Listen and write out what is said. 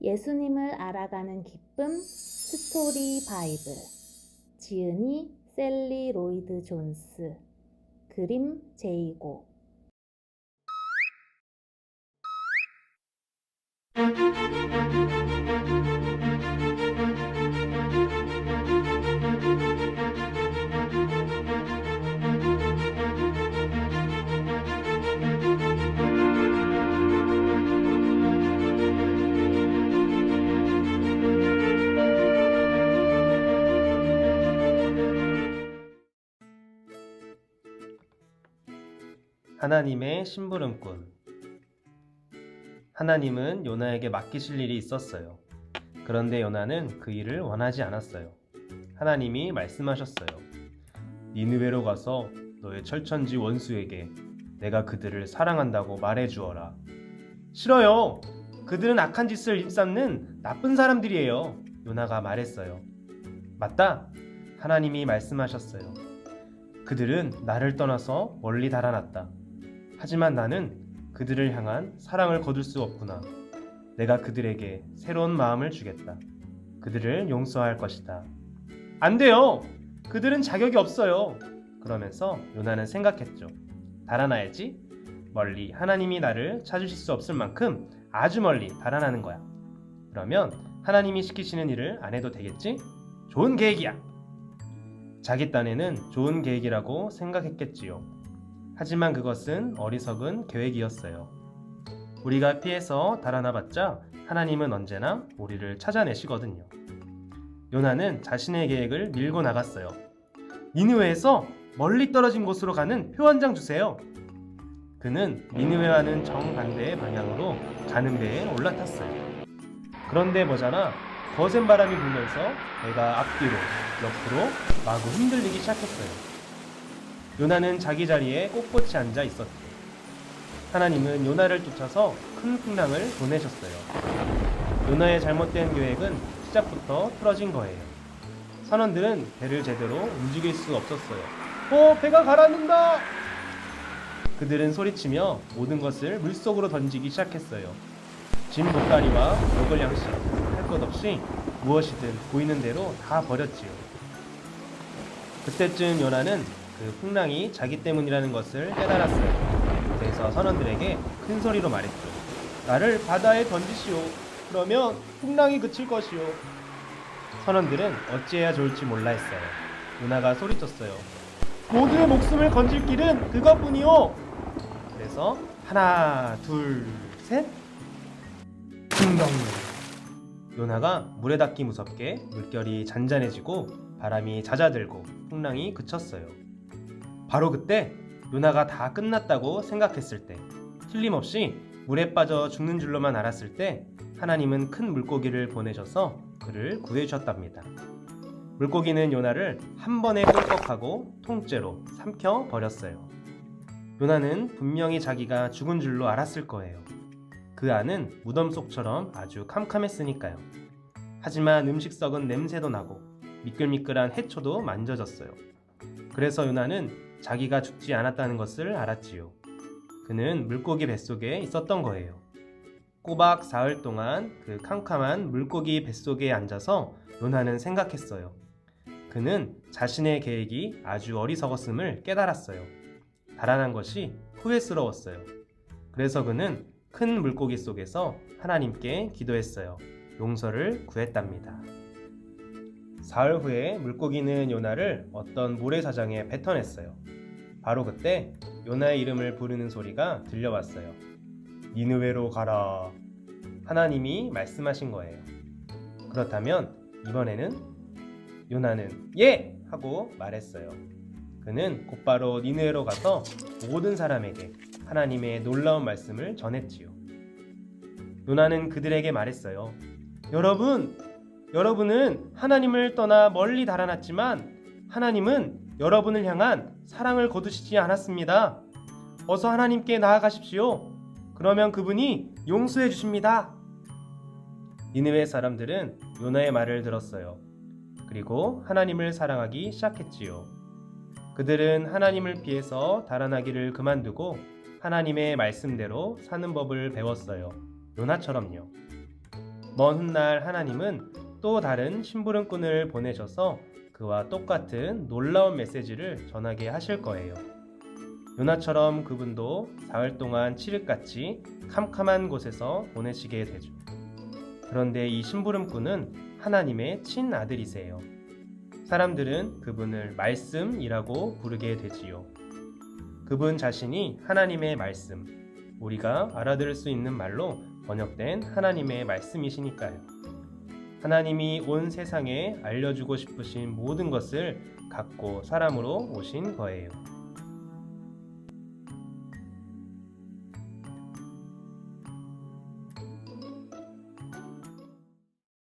예수님을 알아가는 기쁨 스토리 바이블. 지은이 셀리 로이드 존스, 그림 제이고. 하나님의 심부름꾼. 하나님은 요나에게 맡기실 일이 있었어요. 그런데 요나는 그 일을 원하지 않았어요. 하나님이 말씀하셨어요. 니느웨로 가서 너의 철천지 원수에게 내가 그들을 사랑한다고 말해주어라. 싫어요. 그들은 악한 짓을 입삼는 나쁜 사람들이에요. 요나가 말했어요. 맞다. 하나님이 말씀하셨어요. 그들은 나를 떠나서 멀리 달아났다. 하지만 나는 그들을 향한 사랑을 거둘 수 없구나. 내가 그들에게 새로운 마음을 주겠다. 그들을 용서할 것이다. 안 돼요! 그들은 자격이 없어요. 그러면서 요나는 생각했죠. 달아나야지. 멀리 하나님이 나를 찾으실 수 없을 만큼 아주 멀리 달아나는 거야. 그러면 하나님이 시키시는 일을 안 해도 되겠지? 좋은 계획이야. 자기 딴에는 좋은 계획이라고 생각했겠지요. 하지만 그것은 어리석은 계획이었어요. 우리가 피해서 달아나봤자 하나님은 언제나 우리를 찾아내시거든요. 요나는 자신의 계획을 밀고 나갔어요. 니느웨에서 멀리 떨어진 곳으로 가는 표 한 장 주세요. 그는 니느웨와는 정반대의 방향으로 가는 배에 올라탔어요. 그런데 머지않아 거센 바람이 불면서 배가 앞뒤로 옆으로 마구 흔들리기 시작했어요. 요나는 자기 자리에 꼿꼿이 앉아 있었죠. 하나님은 요나를 쫓아서 큰 풍랑을 보내셨어요. 요나의 잘못된 계획은 시작부터 틀어진 거예요. 선원들은 배를 제대로 움직일 수 없었어요. 배가 가라앉는다! 그들은 소리치며 모든 것을 물속으로 던지기 시작했어요. 짐 보따리와 먹을 양식, 할 것 없이 무엇이든 보이는 대로 다 버렸지요. 그때쯤 요나는 그 풍랑이 자기 때문이라는 것을 깨달았어요. 그래서 선원들에게 큰 소리로 말했죠. 나를 바다에 던지시오. 그러면 풍랑이 그칠 것이오. 선원들은 어찌해야 좋을지 몰라 했어요. 요나가 소리쳤어요. 모두의 목숨을 건질 길은 그것뿐이오. 그래서 하나, 둘, 셋. 풍덩. 요나가 물에 닿기 무섭게 물결이 잔잔해지고 바람이 잦아들고 풍랑이 그쳤어요. 바로 그때 요나가 다 끝났다고 생각했을 때, 틀림없이 물에 빠져 죽는 줄로만 알았을 때 하나님은 큰 물고기를 보내셔서 그를 구해주셨답니다. 물고기는 요나를 한 번에 꿀꺽하고 통째로 삼켜 버렸어요. 요나는 분명히 자기가 죽은 줄로 알았을 거예요. 그 안은 무덤 속처럼 아주 캄캄했으니까요. 하지만 음식 썩은 냄새도 나고 미끌미끌한 해초도 만져졌어요. 그래서 요나는 자기가 죽지 않았다는 것을 알았지요. 그는 물고기 뱃속에 있었던 거예요. 꼬박 사흘 동안 그 캄캄한 물고기 뱃속에 앉아서 요나는 생각했어요. 그는 자신의 계획이 아주 어리석었음을 깨달았어요. 달아난 것이 후회스러웠어요. 그래서 그는 큰 물고기 속에서 하나님께 기도했어요. 용서를 구했답니다. 사흘 후에 물고기는 요나를 어떤 모래사장에 뱉어냈어요. 바로 그때 요나의 이름을 부르는 소리가 들려왔어요. 니느웨로 가라. 하나님이 말씀하신 거예요. 그렇다면 이번에는 요나는 예! 하고 말했어요. 그는 곧바로 니느웨로 가서 모든 사람에게 하나님의 놀라운 말씀을 전했지요. 요나는 그들에게 말했어요. 여러분은 하나님을 떠나 멀리 달아났지만 하나님은 여러분을 향한 사랑을 거두시지 않았습니다. 어서 하나님께 나아가십시오. 그러면 그분이 용서해 주십니다. 니느웨 사람들은 요나의 말을 들었어요. 그리고 하나님을 사랑하기 시작했지요. 그들은 하나님을 피해서 달아나기를 그만두고 하나님의 말씀대로 사는 법을 배웠어요. 요나처럼요. 먼 훗날 하나님은 또 다른 심부름꾼을 보내셔서 그와 똑같은 놀라운 메시지를 전하게 하실 거예요. 요나처럼 그분도 사흘 동안 칠흑같이 캄캄한 곳에서 보내시게 되죠. 그런데 이 심부름꾼은 하나님의 친아들이세요. 사람들은 그분을 말씀이라고 부르게 되지요. 그분 자신이 하나님의 말씀, 우리가 알아들을 수 있는 말로 번역된 하나님의 말씀이시니까요. 하나님이 온 세상에 알려주고 싶으신 모든 것을 갖고 사람으로 오신 거예요.